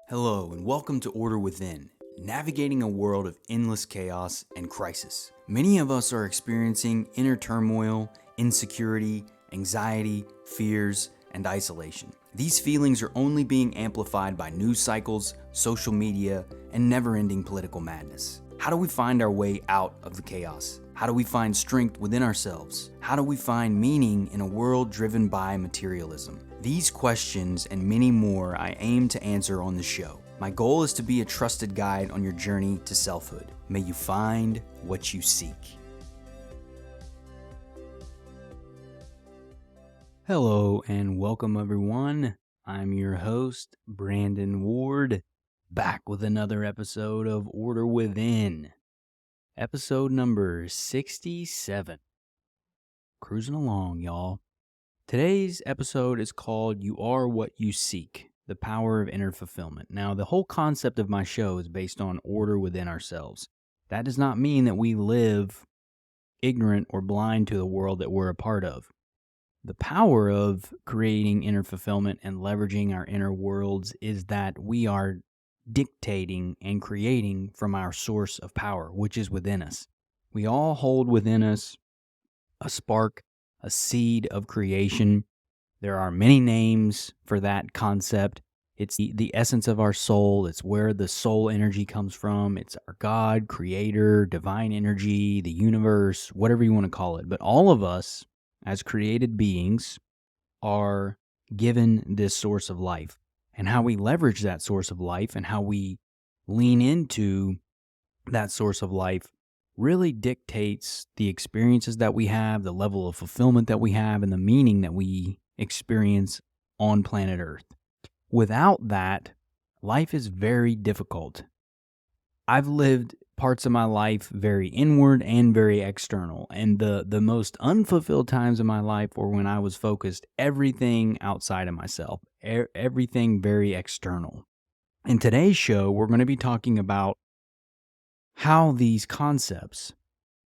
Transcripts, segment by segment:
Hello, and welcome to Order Within, navigating a world of endless chaos and crisis. Many of us are experiencing inner turmoil, insecurity, anxiety, fears, and isolation. These feelings are only being amplified by news cycles, social media, and never-ending political madness. How do we find our way out of the chaos? How do we find strength within ourselves? How do we find meaning in a world driven by materialism? These questions and many more I aim to answer on the show. My goal is to be a trusted guide on your journey to selfhood. May you find what you seek. Hello and welcome everyone. I'm your host, Brandon Ward, back with another episode of Order Within. Episode number 67. Cruising along, y'all. Today's episode is called You Are What You Seek, the Power of Inner Fulfillment. Now, the whole concept of my show is based on order within ourselves. That does not mean that we live ignorant or blind to the world that we're a part of. The power of creating inner fulfillment and leveraging our inner worlds is that we are dictating and creating from our source of power, which is within us. We all hold within us a spark, a seed of creation. There are many names for that concept. It's the essence of our soul. It's where the soul energy comes from. It's our God, creator, divine energy, the universe, whatever you want to call it. But all of us, as created beings, are given this source of life. And how we leverage that source of life and how we lean into that source of life really dictates the experiences that we have, the level of fulfillment that we have, and the meaning that we experience on planet Earth. Without that, life is very difficult. I've lived parts of my life very inward and very external, and the most unfulfilled times of my life were when I was focused everything outside of myself, everything very external. In today's show, we're going to be talking about how these concepts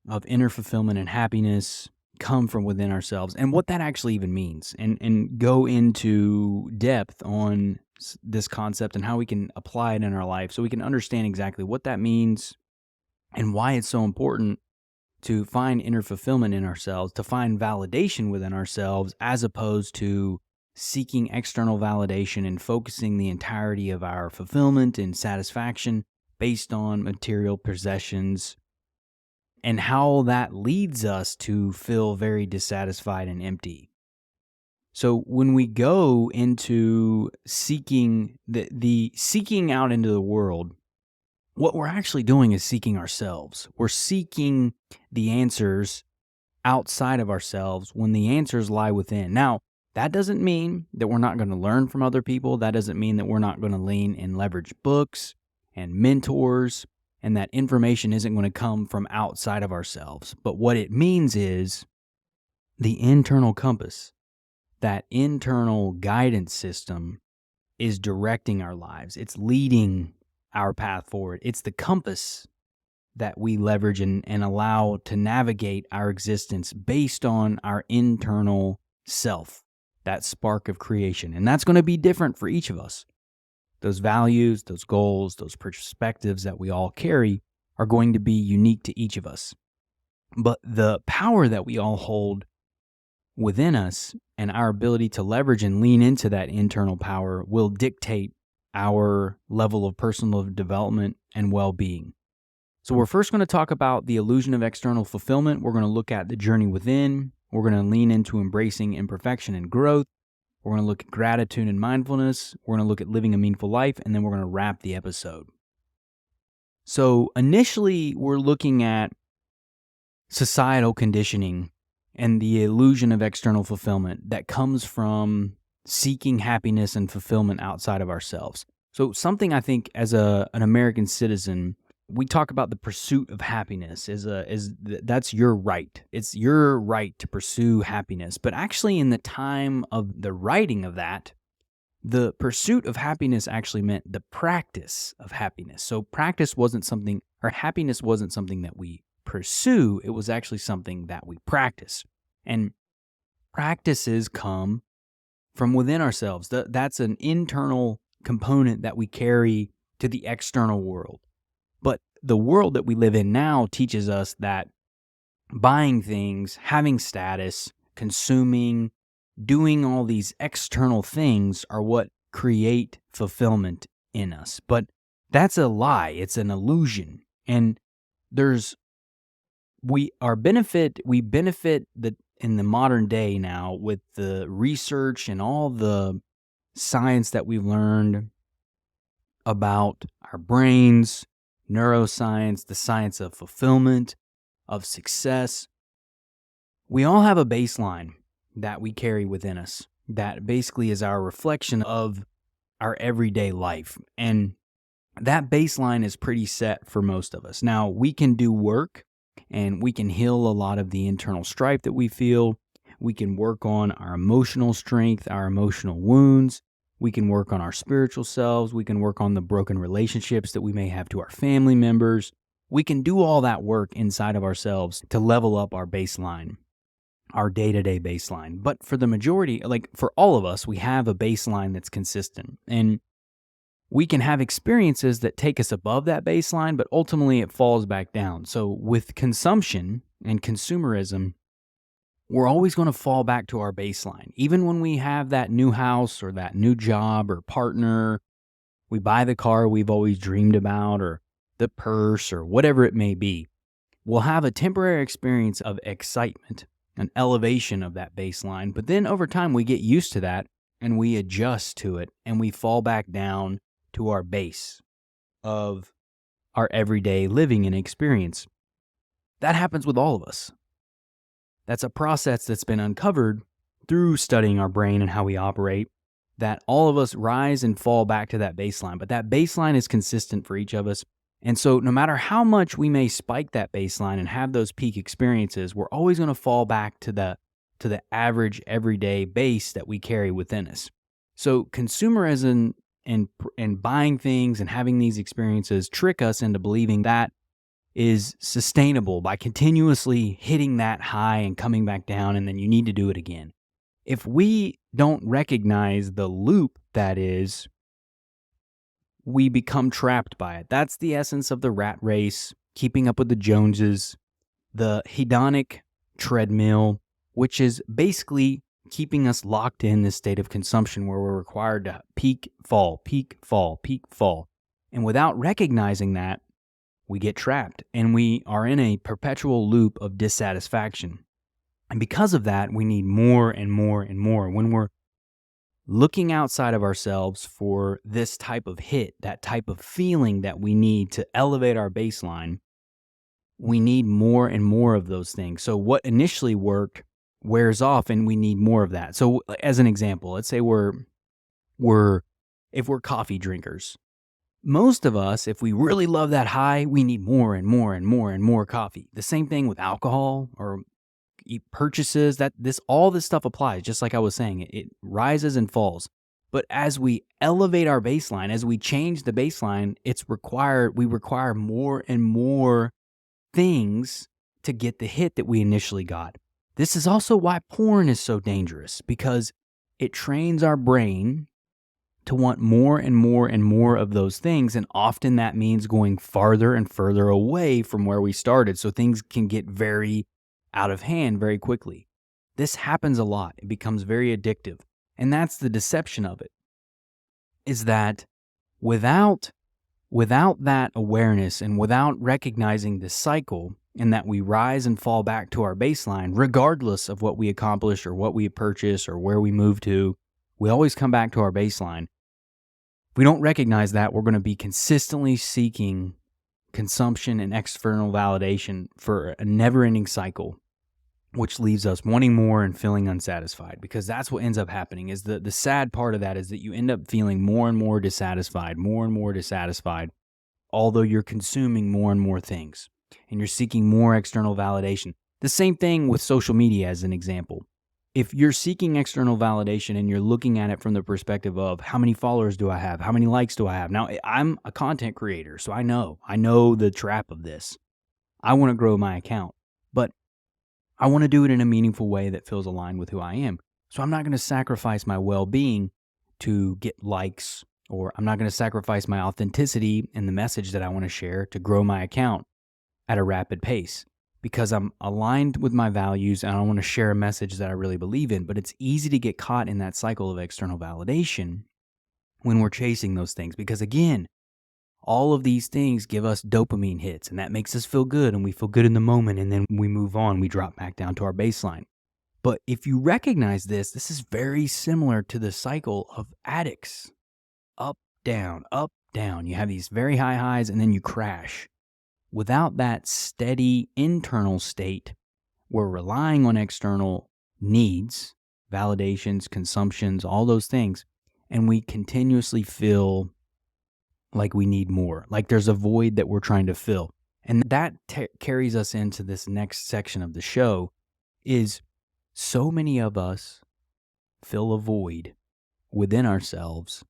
of inner fulfillment and happiness come from within ourselves and what that actually even means, and go into depth on this concept and how we can apply it in our life so we can understand exactly what that means and why it's so important to find inner fulfillment in ourselves, to find validation within ourselves, as opposed to seeking external validation and focusing the entirety of our fulfillment and satisfaction based on material possessions, and how that leads us to feel very dissatisfied and empty. So when we go into seeking the seeking out into the world, what we're actually doing is seeking ourselves. We're seeking the answers outside of ourselves when the answers lie within. Now, that doesn't mean that we're not going to learn from other people. That doesn't mean that we're not going to lean and leverage books and mentors, and that information isn't going to come from outside of ourselves. But what it means is the internal compass, that internal guidance system, is directing our lives. It's leading our path forward. It's the compass that we leverage and allow to navigate our existence based on our internal self, that spark of creation. And that's going to be different for each of us. Those values, those goals, those perspectives that we all carry are going to be unique to each of us. But the power that we all hold within us and our ability to leverage and lean into that internal power will dictate our level of personal development and well-being. So we're first going to talk about the illusion of external fulfillment. We're going to look at the journey within. We're going to lean into embracing imperfection and growth. We're going to look at gratitude and mindfulness. We're going to look at living a meaningful life, and then we're going to wrap the episode. So initially, we're looking at societal conditioning and the illusion of external fulfillment that comes from seeking happiness and fulfillment outside of ourselves. So something I think as an American citizen, we talk about the pursuit of happiness that's your right. It's your right to pursue happiness. But actually, in the time of the writing of that, the pursuit of happiness actually meant the practice of happiness. So happiness wasn't something that we pursue. It was actually something that we practice. And practices come from within ourselves. That's an internal component that we carry to the external world. But the world that we live in now teaches us that buying things, having status, consuming, doing all these external things are what create fulfillment in us. But that's a lie. It's an illusion. And there's we benefit in the modern day now with the research and all the science that we've learned about our brains, neuroscience, the science of fulfillment, of success. We all have a baseline that we carry within us that basically is our reflection of our everyday life. And that baseline is pretty set for most of us. Now, we can do work and we can heal a lot of the internal strife that we feel. We can work on our emotional strength, our emotional wounds. We can work on our spiritual selves. We can work on the broken relationships that we may have to our family members. We can do all that work inside of ourselves to level up our baseline, our day-to-day baseline. But for the majority, like for all of us, we have a baseline that's consistent. And we can have experiences that take us above that baseline, but ultimately it falls back down. So with consumption and consumerism, we're always going to fall back to our baseline. Even when we have that new house or that new job or partner, we buy the car we've always dreamed about or the purse or whatever it may be, we'll have a temporary experience of excitement, an elevation of that baseline. But then over time, we get used to that and we adjust to it and we fall back down to our base of our everyday living and experience. That happens with all of us. That's a process that's been uncovered through studying our brain and how we operate, that all of us rise and fall back to that baseline. But that baseline is consistent for each of us. And so no matter how much we may spike that baseline and have those peak experiences, we're always going to fall back to the average everyday base that we carry within us. So consumerism and buying things and having these experiences trick us into believing that is sustainable by continuously hitting that high and coming back down, and then you need to do it again. If we don't recognize the loop that is, we become trapped by it. That's the essence of the rat race, keeping up with the Joneses, the hedonic treadmill, which is basically keeping us locked in this state of consumption where we're required to peak, fall, peak, fall, peak, fall. And without recognizing that, we get trapped and we are in a perpetual loop of dissatisfaction. And because of that, we need more and more and more. When we're looking outside of ourselves for this type of hit, that type of feeling that we need to elevate our baseline, we need more and more of those things. So what initially worked wears off and we need more of that. So as an example, let's say if we're coffee drinkers. Most of us, if we really love that high, we need more and more and more and more coffee. The same thing with alcohol or purchases, all this stuff applies. Just like I was saying, it rises and falls. But as we elevate our baseline, as we change the baseline, we require more and more things to get the hit that we initially got. This is also why porn is so dangerous, because it trains our brain to want more and more and more of those things. And often that means going farther and further away from where we started. So things can get very out of hand very quickly. This happens a lot. It becomes very addictive. And that's the deception of it, is that without that awareness and without recognizing this cycle and that we rise and fall back to our baseline, regardless of what we accomplish or what we purchase or where we move to, we always come back to our baseline. If we don't recognize that, we're going to be consistently seeking consumption and external validation for a never-ending cycle, which leaves us wanting more and feeling unsatisfied, because that's what ends up happening. Is the sad part of that is that you end up feeling more and more dissatisfied, although you're consuming more and more things and you're seeking more external validation. The same thing with social media as an example. If you're seeking external validation and you're looking at it from the perspective of how many followers do I have? How many likes do I have? Now, I'm a content creator, so I know the trap of this. I want to grow my account, but I want to do it in a meaningful way that feels aligned with who I am. So I'm not going to sacrifice my well-being to get likes or I'm not going to sacrifice my authenticity and the message that I want to share to grow my account at a rapid pace because I'm aligned with my values and I want to share a message that I really believe in. But it's easy to get caught in that cycle of external validation when we're chasing those things because, again, all of these things give us dopamine hits, and that makes us feel good, and we feel good in the moment, and then we move on, we drop back down to our baseline. But if you recognize this, this is very similar to the cycle of addicts. Up, down, up, down. You have these very high highs, and then you crash. Without that steady internal state, we're relying on external needs, validations, consumptions, all those things, and we continuously feel like we need more, like there's a void that we're trying to fill. And that carries us into this next section of the show is so many of us fill a void within ourselves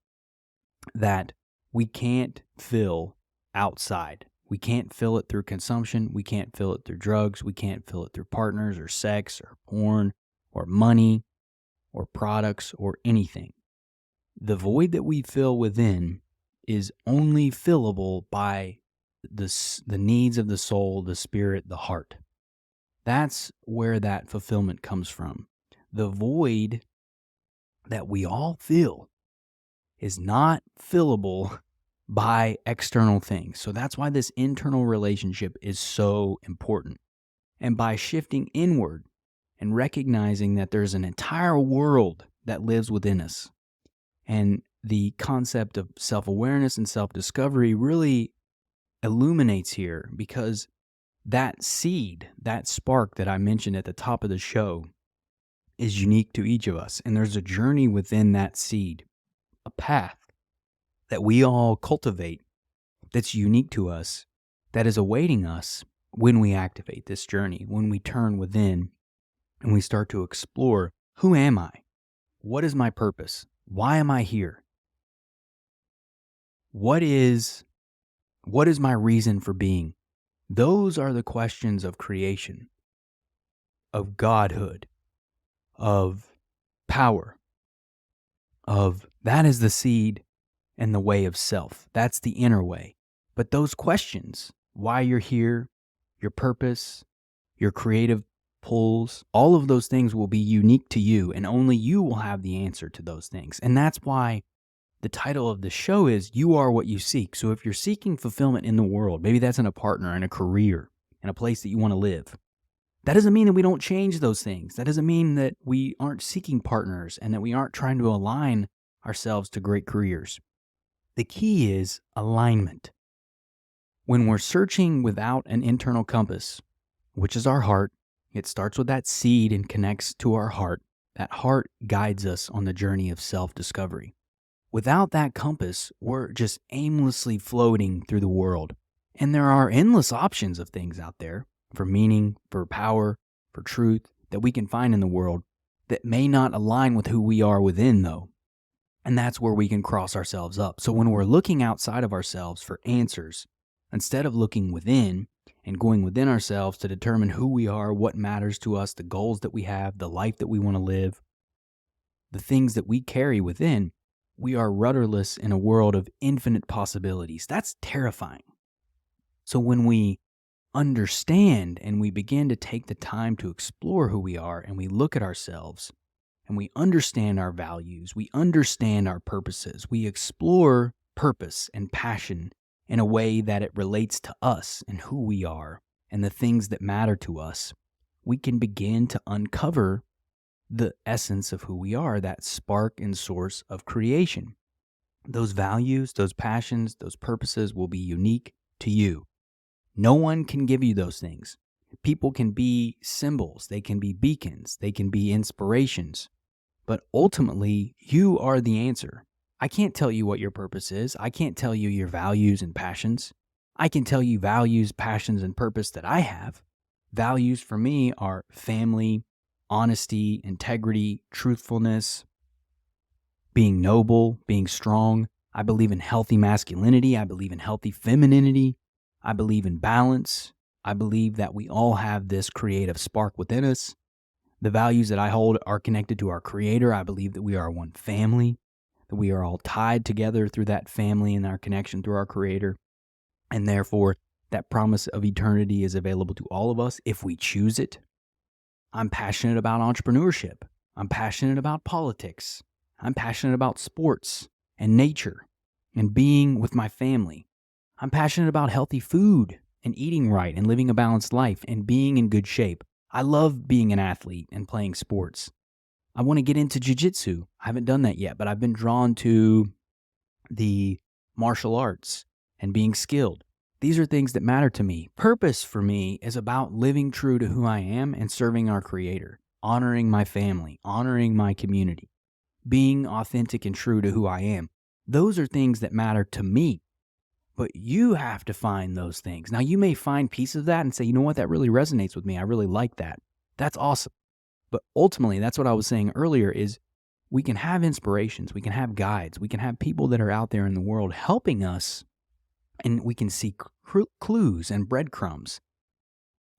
that we can't fill outside. We can't fill it through consumption. We can't fill it through drugs. We can't fill it through partners or sex or porn or money or products or anything. The void that we fill within is only fillable by the needs of the soul, the spirit, the heart. That's where that fulfillment comes from. The void that we all feel is not fillable by external things. So that's why this internal relationship is so important. And by shifting inward and recognizing that there's an entire world that lives within us, and the concept of self-awareness and self-discovery really illuminates here because that seed, that spark that I mentioned at the top of the show is unique to each of us. And there's a journey within that seed, a path that we all cultivate that's unique to us, that is awaiting us when we activate this journey, when we turn within and we start to explore, who am I? What is my purpose? Why am I here? What is my reason for being? Those are the questions of creation, of godhood, of power, of that is the seed and the way of self. That's the inner way. But those questions, why you're here, your purpose, your creative pulls, all of those things will be unique to you, and only you will have the answer to those things. And that's why the title of the show is You Are What You Seek. So if you're seeking fulfillment in the world, maybe that's in a partner, in a career, in a place that you want to live, that doesn't mean that we don't change those things. That doesn't mean that we aren't seeking partners and that we aren't trying to align ourselves to great careers. The key is alignment. When we're searching without an internal compass, which is our heart, it starts with that seed and connects to our heart. That heart guides us on the journey of self-discovery. Without that compass, we're just aimlessly floating through the world. And there are endless options of things out there for meaning, for power, for truth that we can find in the world that may not align with who we are within, though. And that's where we can cross ourselves up. So when we're looking outside of ourselves for answers, instead of looking within and going within ourselves to determine who we are, what matters to us, the goals that we have, the life that we want to live, the things that we carry within, we are rudderless in a world of infinite possibilities. That's terrifying. So when we understand and we begin to take the time to explore who we are and we look at ourselves and we understand our values, we understand our purposes, we explore purpose and passion in a way that it relates to us and who we are and the things that matter to us, we can begin to uncover the essence of who we are, that spark and source of creation. Those values, those passions, those purposes will be unique to you. No one can give you those things. People can be symbols, they can be beacons, they can be inspirations, but ultimately, you are the answer. I can't tell you what your purpose is. I can't tell you your values and passions. I can tell you values, passions, and purpose that I have. Values for me are family, honesty, integrity, truthfulness, being noble, being strong. I believe in healthy masculinity. I believe in healthy femininity. I believe in balance. I believe that we all have this creative spark within us. The values that I hold are connected to our Creator. I believe that we are one family. that we are all tied together through that family and our connection through our Creator. And therefore, that promise of eternity is available to all of us if we choose it. I'm passionate about entrepreneurship. I'm passionate about politics. I'm passionate about sports and nature and being with my family. I'm passionate about healthy food and eating right and living a balanced life and being in good shape. I love being an athlete and playing sports. I want to get into jiu-jitsu. I haven't done that yet, but I've been drawn to the martial arts and being skilled. These are things that matter to me. Purpose for me is about living true to who I am and serving our Creator, honoring my family, honoring my community, being authentic and true to who I am. Those are things that matter to me, but you have to find those things. Now, you may find pieces of that and say, you know what, that really resonates with me. I really like that. That's awesome. But ultimately, that's what I was saying earlier is we can have inspirations, we can have guides, we can have people that are out there in the world helping us, and we can see clues and breadcrumbs.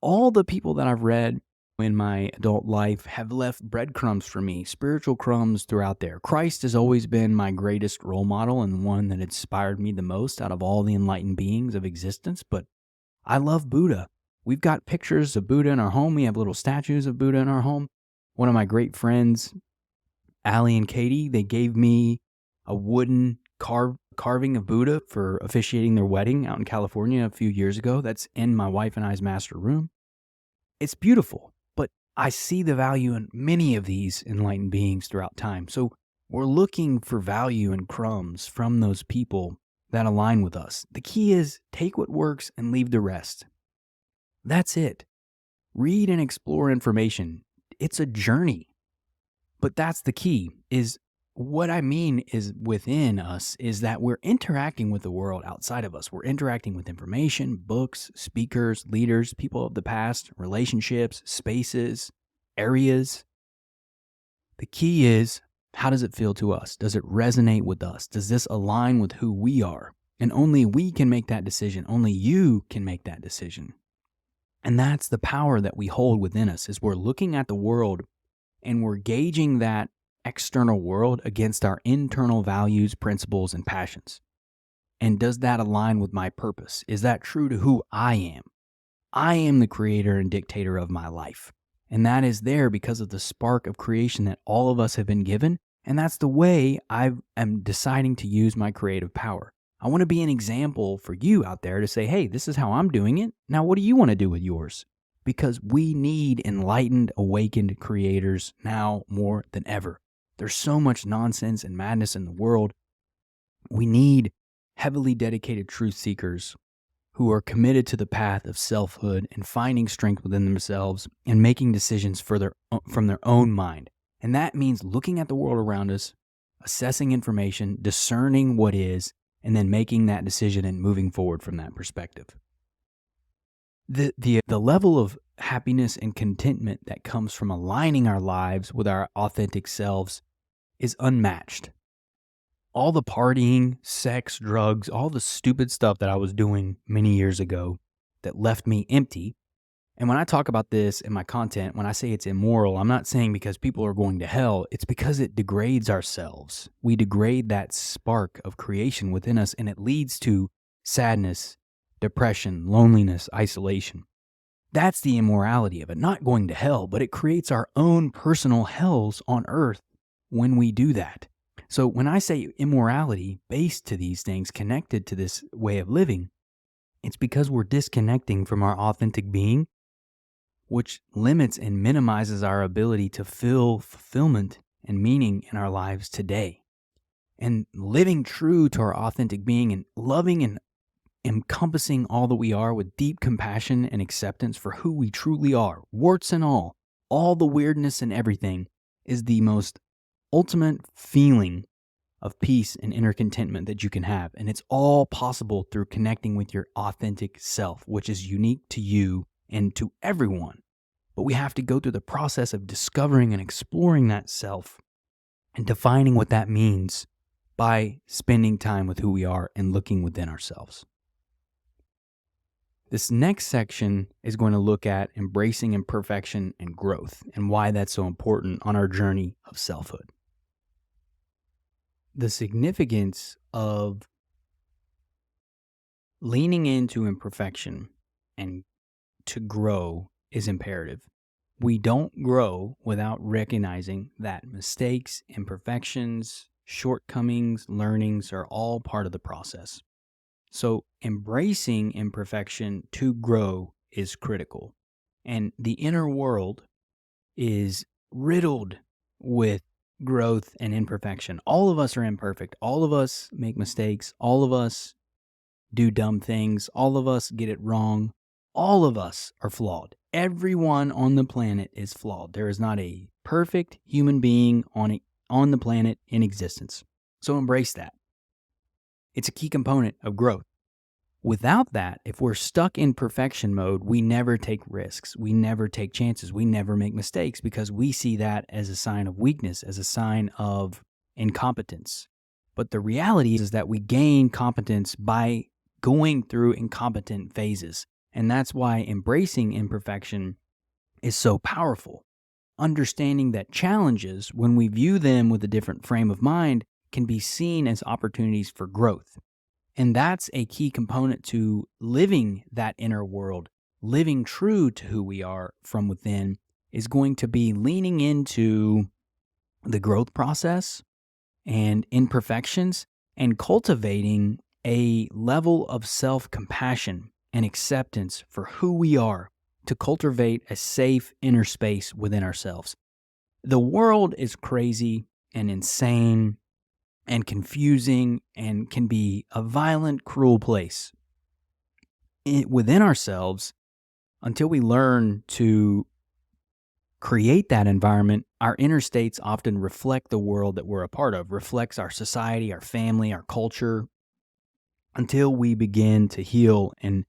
All the people that I've read in my adult life have left breadcrumbs for me, spiritual crumbs throughout there. Christ has always been my greatest role model and one that inspired me the most out of all the enlightened beings of existence, but I love Buddha. We've got pictures of Buddha in our home. We have little statues of Buddha in our home. One of my great friends, Allie and Katie, they gave me a wooden carving of Buddha for officiating their wedding out in California a few years ago. That's in my wife and I's master room. It's beautiful, but I see the value in many of these enlightened beings throughout time. So we're looking for value and crumbs from those people that align with us. The key is take what works and leave the rest. That's it. Read and explore information. It's a journey. But that's the key, is what I mean is within us is that we're interacting with the world outside of us. We're interacting with information, books, speakers, leaders, people of the past, relationships, spaces, areas. The key is, how does it feel to us? Does it resonate with us? Does this align with who we are? And only we can make that decision. Only you can make that decision. And that's the power that we hold within us, is we're looking at the world and we're gauging that external world against our internal values, principles, and passions. And does that align with my purpose? Is that true to who I am? I am the creator and dictator of my life. And that is there because of the spark of creation that all of us have been given. And that's the way I am deciding to use my creative power. I want to be an example for you out there to say, hey, this is how I'm doing it. Now, what do you want to do with yours? Because we need enlightened, awakened creators now more than ever. There's so much nonsense and madness in the world. We need heavily dedicated truth seekers who are committed to the path of selfhood and finding strength within themselves and making decisions from their own mind. And that means looking at the world around us, assessing information, discerning what is, and then making that decision and moving forward from that perspective. The level of happiness and contentment that comes from aligning our lives with our authentic selves is unmatched. All the partying, sex, drugs, all the stupid stuff that I was doing many years ago that left me empty. And when I talk about this in my content, when I say it's immoral, I'm not saying because people are going to hell. It's because it degrades ourselves. We degrade that spark of creation within us, and it leads to sadness, depression, loneliness, isolation. That's the immorality of it. Not going to hell, but it creates our own personal hells on earth when we do that. So when I say immorality based to these things, connected to this way of living, it's because we're disconnecting from our authentic being, which limits and minimizes our ability to feel fulfillment and meaning in our lives today. And living true to our authentic being and loving and encompassing all that we are with deep compassion and acceptance for who we truly are, warts and all the weirdness and everything, is the most ultimate feeling of peace and inner contentment that you can have. And it's all possible through connecting with your authentic self, which is unique to you and to everyone. But we have to go through the process of discovering and exploring that self and defining what that means by spending time with who we are and looking within ourselves. This next section is going to look at embracing imperfection and growth and why that's so important on our journey of selfhood. the significance of leaning into imperfection and to grow is imperative. We don't grow without recognizing that mistakes, imperfections, shortcomings, learnings are all part of the process. So, embracing imperfection to grow is critical. And the inner world is riddled with growth and imperfection. All of us are imperfect. All of us make mistakes. All of us do dumb things. All of us get it wrong. All of us are flawed. Everyone on the planet is flawed. There is not a perfect human being on the planet in existence. So embrace that. It's a key component of growth. Without that, if we're stuck in perfection mode, we never take risks. We never take chances. We never make mistakes because we see that as a sign of weakness, as a sign of incompetence. But the reality is that we gain competence by going through incompetent phases. And that's why embracing imperfection is so powerful. Understanding that challenges, when we view them with a different frame of mind, can be seen as opportunities for growth. And that's a key component to living that inner world, living true to who we are from within, is going to be leaning into the growth process and imperfections and cultivating a level of self-compassion and acceptance for who we are to cultivate a safe inner space within ourselves. The world is crazy and insane and confusing and can be a violent, cruel place. Within ourselves, until we learn to create that environment, our inner states often reflect the world that we're a part of, reflects our society, our family, our culture, until we begin to heal and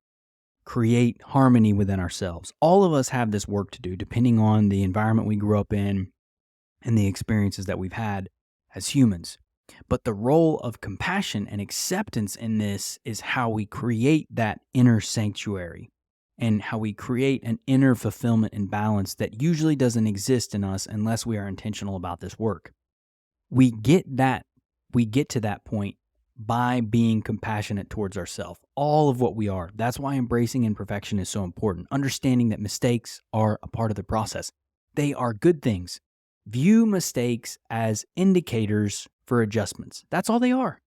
create harmony within ourselves. All of us have this work to do, depending on the environment we grew up in and the experiences that we've had as humans. But the role of compassion and acceptance in this is how we create that inner sanctuary and how we create an inner fulfillment and balance that usually doesn't exist in us unless we are intentional about this work. We get to that point by being compassionate towards ourselves, all of what we are. That's why embracing imperfection is so important. Understanding that mistakes are a part of the process. They are good things. View mistakes as indicators for adjustments. That's all they are.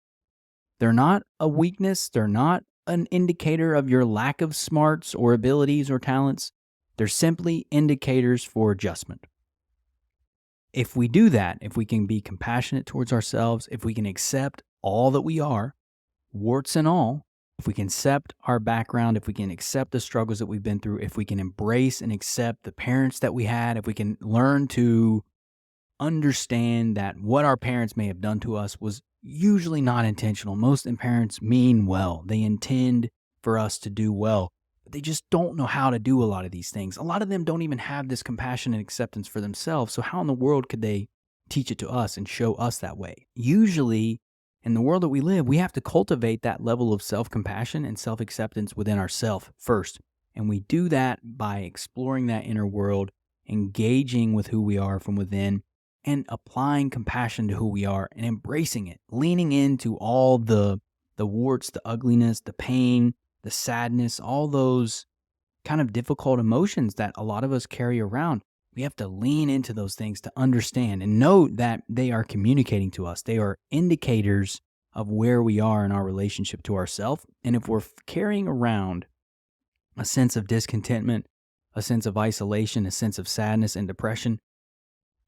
They're not a weakness. They're not an indicator of your lack of smarts or abilities or talents. They're simply indicators for adjustment. If we do that, if we can be compassionate towards ourselves, if we can accept all that we are, warts and all, if we can accept our background, if we can accept the struggles that we've been through, if we can embrace and accept the parents that we had, if we can learn to understand that what our parents may have done to us was usually not intentional. Most parents mean well. They intend for us to do well, but they just don't know how to do a lot of these things. A lot of them don't even have this compassion and acceptance for themselves. So how in the world could they teach it to us and show us that way? Usually, in the world that we live, we have to cultivate that level of self-compassion and self-acceptance within ourselves first. And we do that by exploring that inner world, engaging with who we are from within, and applying compassion to who we are and embracing it, leaning into all the warts, the ugliness, the pain, the sadness, all those kind of difficult emotions that a lot of us carry around. We have to lean into those things to understand and know that they are communicating to us. They are indicators of where we are in our relationship to ourselves. And if we're carrying around a sense of discontentment, a sense of isolation, a sense of sadness and depression,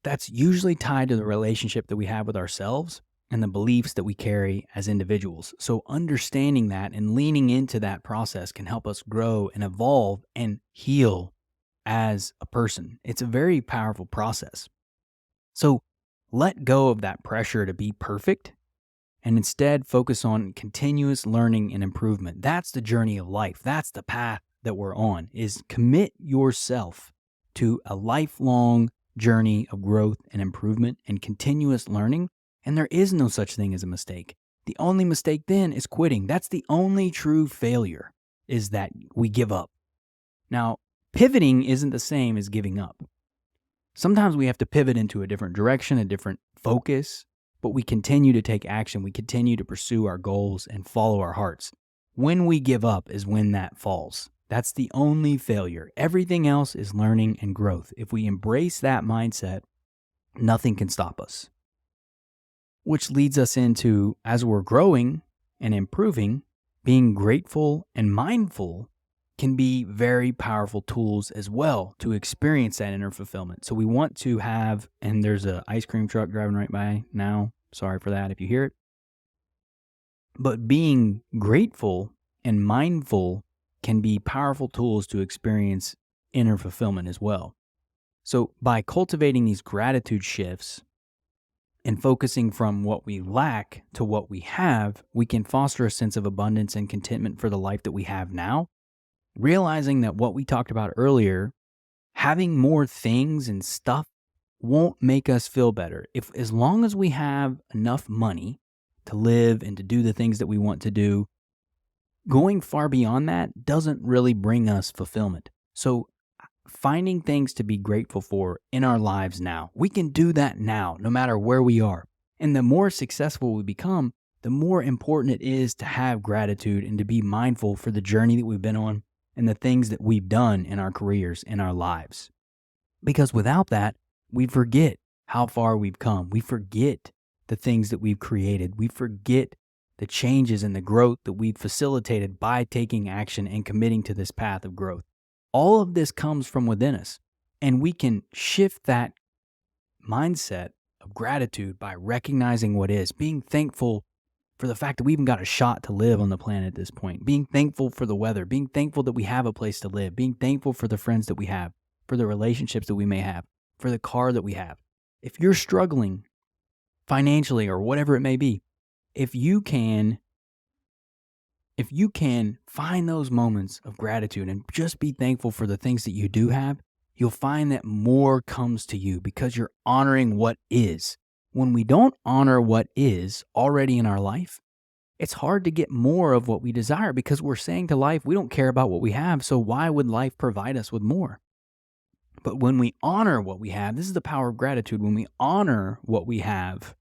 that's usually tied to the relationship that we have with ourselves and the beliefs that we carry as individuals. So understanding that and leaning into that process can help us grow and evolve and heal as a person. It's a very powerful process. So let go of that pressure to be perfect and instead focus on continuous learning and improvement. That's the journey of life. That's the path that we're on, is commit yourself to a lifelong journey of growth and improvement and continuous learning. And there is no such thing as a mistake. The only mistake then is quitting. That's the only true failure, is that we give up. Now, pivoting isn't the same as giving up. Sometimes we have to pivot into a different direction, a different focus, but we continue to take action. We continue to pursue our goals and follow our hearts. When we give up is when that falls. That's the only failure. Everything else is learning and growth. If we embrace that mindset, nothing can stop us. Which leads us into, as we're growing and improving, being grateful and mindful can be very powerful tools as well to experience that inner fulfillment. So we want to have, and there's an ice cream truck driving right by now. Sorry for that if you hear it. But being grateful and mindful can be powerful tools to experience inner fulfillment as well. So by cultivating these gratitude shifts and focusing from what we lack to what we have, we can foster a sense of abundance and contentment for the life that we have now. Realizing that what we talked about earlier, having more things and stuff won't make us feel better. As long as we have enough money to live and to do the things that we want to do, going far beyond that doesn't really bring us fulfillment. So finding things to be grateful for in our lives now, we can do that now, no matter where we are. And the more successful we become, the more important it is to have gratitude and to be mindful for the journey that we've been on and the things that we've done in our careers, in our lives. Because without that, we forget how far we've come. We forget the things that we've created. We forget the changes and the growth that we've facilitated by taking action and committing to this path of growth. All of this comes from within us, and we can shift that mindset of gratitude by recognizing what is, being thankful for the fact that we even got a shot to live on the planet at this point, being thankful for the weather, being thankful that we have a place to live, being thankful for the friends that we have, for the relationships that we may have, for the car that we have. If you're struggling financially or whatever it may be, if you can find those moments of gratitude and just be thankful for the things that you do have, you'll find that more comes to you because you're honoring what is. When we don't honor what is already in our life, it's hard to get more of what we desire because we're saying to life, we don't care about what we have, so why would life provide us with more? But when we honor what we have, this is the power of gratitude. When we honor what we have,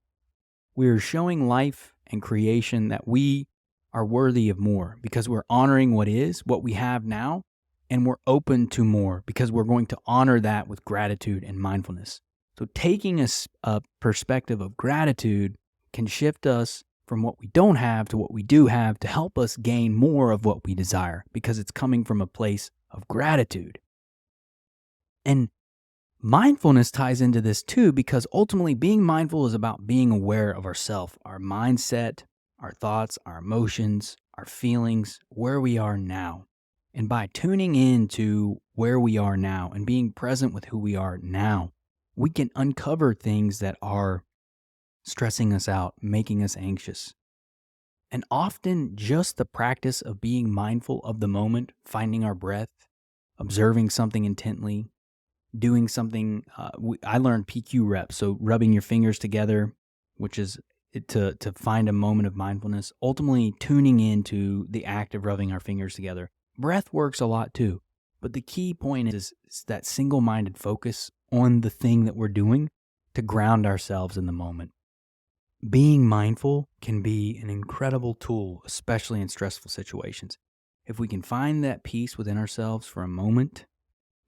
we're showing life and creation that we are worthy of more because we're honoring what is, what we have now, and we're open to more because we're going to honor that with gratitude and mindfulness. So taking a perspective of gratitude can shift us from what we don't have to what we do have to help us gain more of what we desire because it's coming from a place of gratitude. And mindfulness ties into this too because ultimately being mindful is about being aware of ourselves, our mindset, our thoughts, our emotions, our feelings, where we are now. And by tuning in to where we are now and being present with who we are now, we can uncover things that are stressing us out, making us anxious. And often just the practice of being mindful of the moment, finding our breath, observing something intently, doing something, I learned PQ reps, so rubbing your fingers together, which is to find a moment of mindfulness, ultimately tuning into the act of rubbing our fingers together. Breath works a lot too, but the key point is that single-minded focus on the thing that we're doing to ground ourselves in the moment. Being mindful can be an incredible tool, especially in stressful situations. If we can find that peace within ourselves for a moment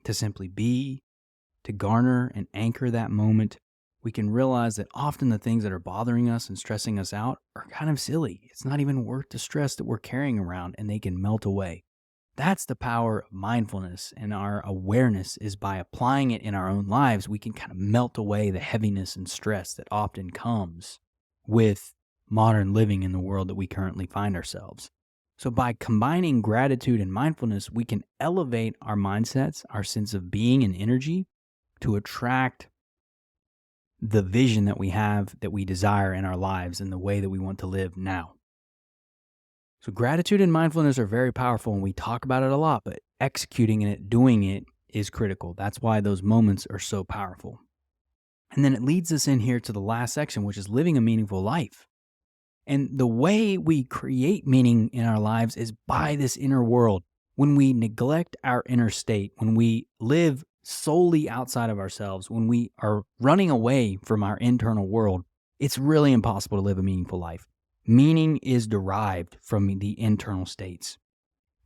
to simply be, to garner and anchor that moment, we can realize that often the things that are bothering us and stressing us out are kind of silly. It's not even worth the stress that we're carrying around, and they can melt away. That's the power of mindfulness, and our awareness is by applying it in our own lives, we can kind of melt away the heaviness and stress that often comes with modern living in the world that we currently find ourselves. So by combining gratitude and mindfulness, we can elevate our mindsets, our sense of being and energy to attract the vision that we have, that we desire in our lives and the way that we want to live now. So gratitude and mindfulness are very powerful, and we talk about it a lot, but executing it, doing it is critical. That's why those moments are so powerful. And then it leads us in here to the last section, which is living a meaningful life. And the way we create meaning in our lives is by this inner world. When we neglect our inner state, when we live solely outside of ourselves, when we are running away from our internal world, it's really impossible to live a meaningful life. Meaning is derived from the internal states,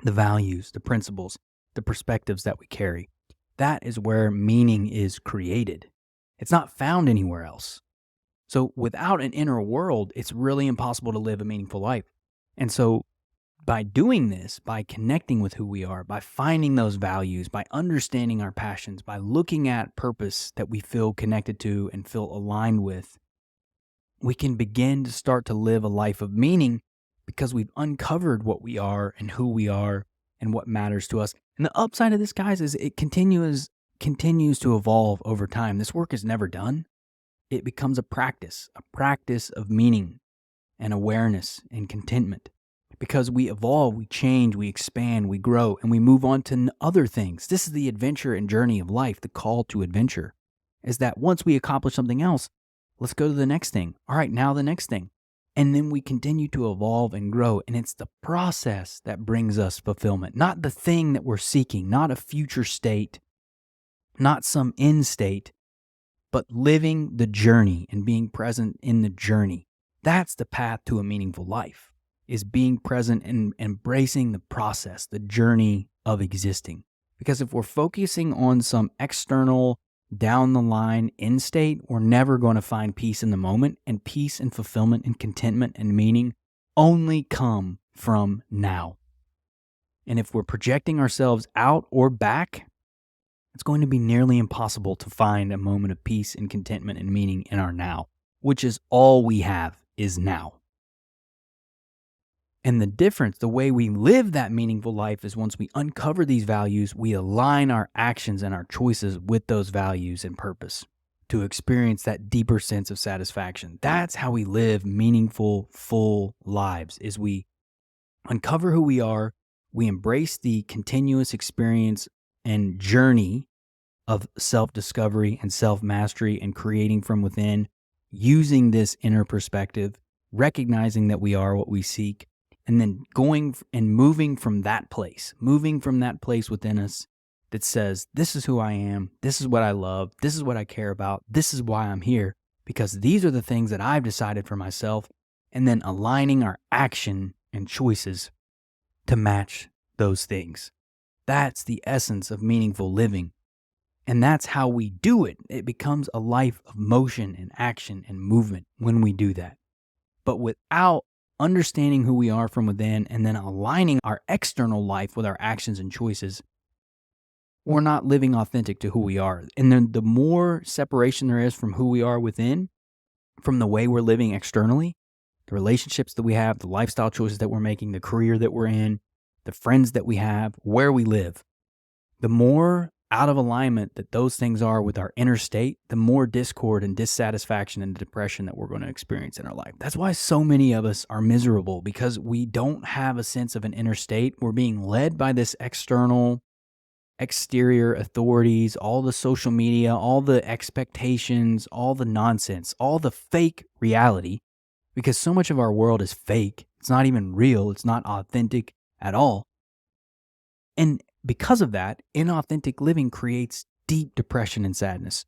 the values, the principles, the perspectives that we carry. That is where meaning is created. It's not found anywhere else. So without an inner world, it's really impossible to live a meaningful life. And so by doing this, by connecting with who we are, by finding those values, by understanding our passions, by looking at purpose that we feel connected to and feel aligned with, we can begin to start to live a life of meaning because we've uncovered what we are and who we are and what matters to us. And the upside of this, guys, is it continues to evolve over time. This work is never done. It becomes a practice of meaning and awareness and contentment. Because we evolve, we change, we expand, we grow, and we move on to other things. This is the adventure and journey of life, the call to adventure, is that once we accomplish something else, let's go to the next thing. All right, now the next thing. And then we continue to evolve and grow. And it's the process that brings us fulfillment, not the thing that we're seeking, not a future state, not some end state, but living the journey and being present in the journey. That's the path to a meaningful life, is being present and embracing the process, the journey of existing. Because if we're focusing on some external, down the line end state, we're never going to find peace in the moment, and peace and fulfillment and contentment and meaning only come from now. And if we're projecting ourselves out or back, it's going to be nearly impossible to find a moment of peace and contentment and meaning in our now, which is all we have is now. And the difference, the way we live that meaningful life, is once we uncover these values, we align our actions and our choices with those values and purpose to experience that deeper sense of satisfaction. That's how we live meaningful, full lives, is we uncover who we are, we embrace the continuous experience and journey of self-discovery and self-mastery and creating from within, using this inner perspective, recognizing that we are what we seek, and then going and moving from that place within us that says, this is who I am, this is what I love, this is what I care about, this is why I'm here, because these are the things that I've decided for myself, and then aligning our action and choices to match those things. That's the essence of meaningful living. And that's how we do it. It becomes a life of motion and action and movement when we do that. But without understanding who we are from within and then aligning our external life with our actions and choices, we're not living authentic to who we are. And then the more separation there is from who we are within, from the way we're living externally, the relationships that we have, the lifestyle choices that we're making, the career that we're in, the friends that we have, where we live, the more out of alignment that those things are with our inner state, the more discord and dissatisfaction and depression that we're going to experience in our life. That's why so many of us are miserable, because we don't have a sense of an inner state. We're being led by this exterior authorities, all the social media, all the expectations, all the nonsense, all the fake reality, because so much of our world is fake. It's not even real. It's not authentic at all. And because of that, inauthentic living creates deep depression and sadness.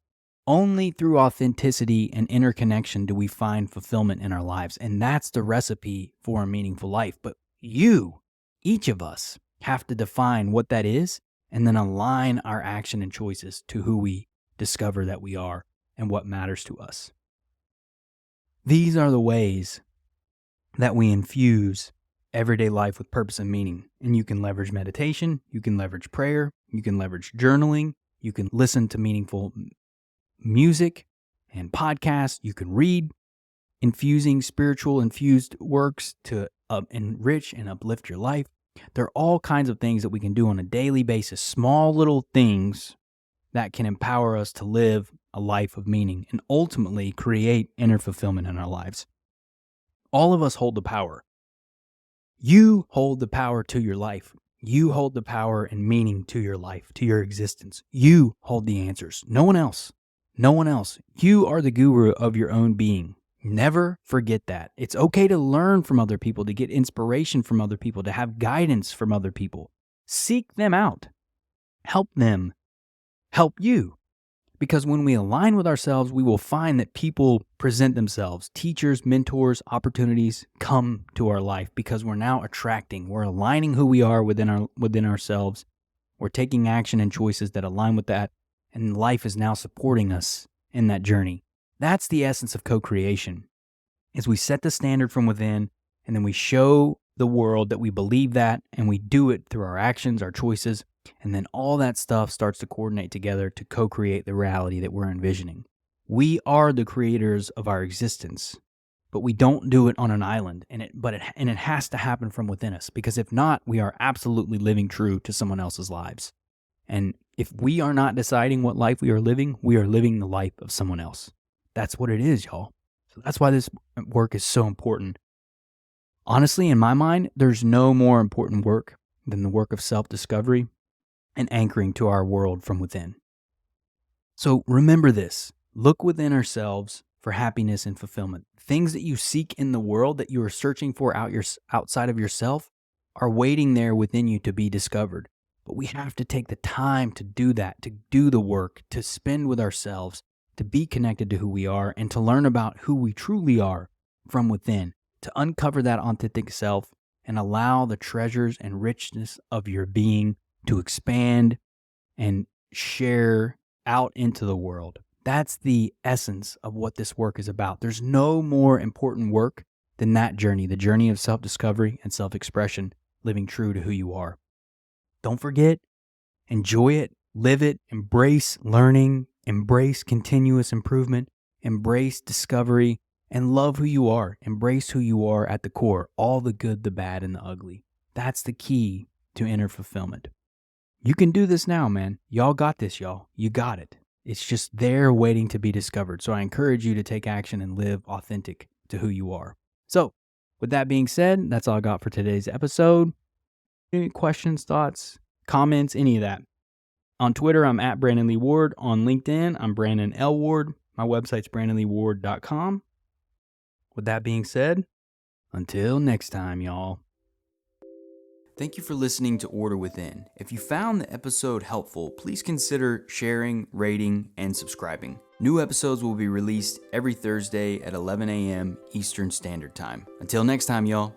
Only through authenticity and inner connection do we find fulfillment in our lives. And that's the recipe for a meaningful life. But each of us, have to define what that is and then align our action and choices to who we discover that we are and what matters to us. These are the ways that we infuse everyday life with purpose and meaning. And you can leverage meditation, you can leverage prayer, you can leverage journaling, you can listen to meaningful music and podcasts, you can read infusing spiritual infused works to enrich and uplift your life. There are all kinds of things that we can do on a daily basis, small little things that can empower us to live a life of meaning and ultimately create inner fulfillment in our lives. All of us hold the power. You hold the power to your life. You hold the power and meaning to your life, to your existence. You hold the answers. No one else. No one else. You are the guru of your own being. Never forget that. It's okay to learn from other people, to get inspiration from other people, to have guidance from other people. Seek them out. Help them help you. Because when we align with ourselves, we will find that people present themselves. Teachers, mentors, opportunities come to our life because we're now attracting. We're aligning who we are within ourselves. We're taking action and choices that align with that, and life is now supporting us in that journey. That's the essence of co-creation. Is we set the standard from within, and then we show the world that we believe that, and we do it through our actions, our choices, and then all that stuff starts to coordinate together to co-create the reality that we're envisioning. We are the creators of our existence, but we don't do it on an island, and it has to happen from within us, because if not, we are absolutely living true to someone else's lives. And if we are not deciding what life we are living the life of someone else. That's what it is, y'all. So that's why this work is so important. Honestly, in my mind, there's no more important work than the work of self-discovery and anchoring to our world from within. So remember this. Look within ourselves for happiness and fulfillment. Things that you seek in the world that you are searching for outside of yourself are waiting there within you to be discovered. But we have to take the time to do that, to do the work, to spend with ourselves, to be connected to who we are, and to learn about who we truly are from within, to uncover that authentic self and allow the treasures and richness of your being to expand and share out into the world. That's the essence of what this work is about. There's no more important work than that journey, the journey of self-discovery and self-expression, living true to who you are. Don't forget, enjoy it, live it, embrace learning, embrace continuous improvement, embrace discovery, and love who you are. Embrace who you are at the core, all the good, the bad, and the ugly. That's the key to inner fulfillment. You can do this now, man. Y'all got this, y'all. You got it. It's just there waiting to be discovered. So I encourage you to take action and live authentic to who you are. So with that being said, that's all I got for today's episode. Any questions, thoughts, comments, any of that? On Twitter, I'm at Brandon Lee Ward. On LinkedIn, I'm Brandon L. Ward. My website's brandonleeward.com. With that being said, until next time, y'all. Thank you for listening to Order Within. If you found the episode helpful, please consider sharing, rating, and subscribing. New episodes will be released every Thursday at 11 a.m. Eastern Standard Time. Until next time, y'all.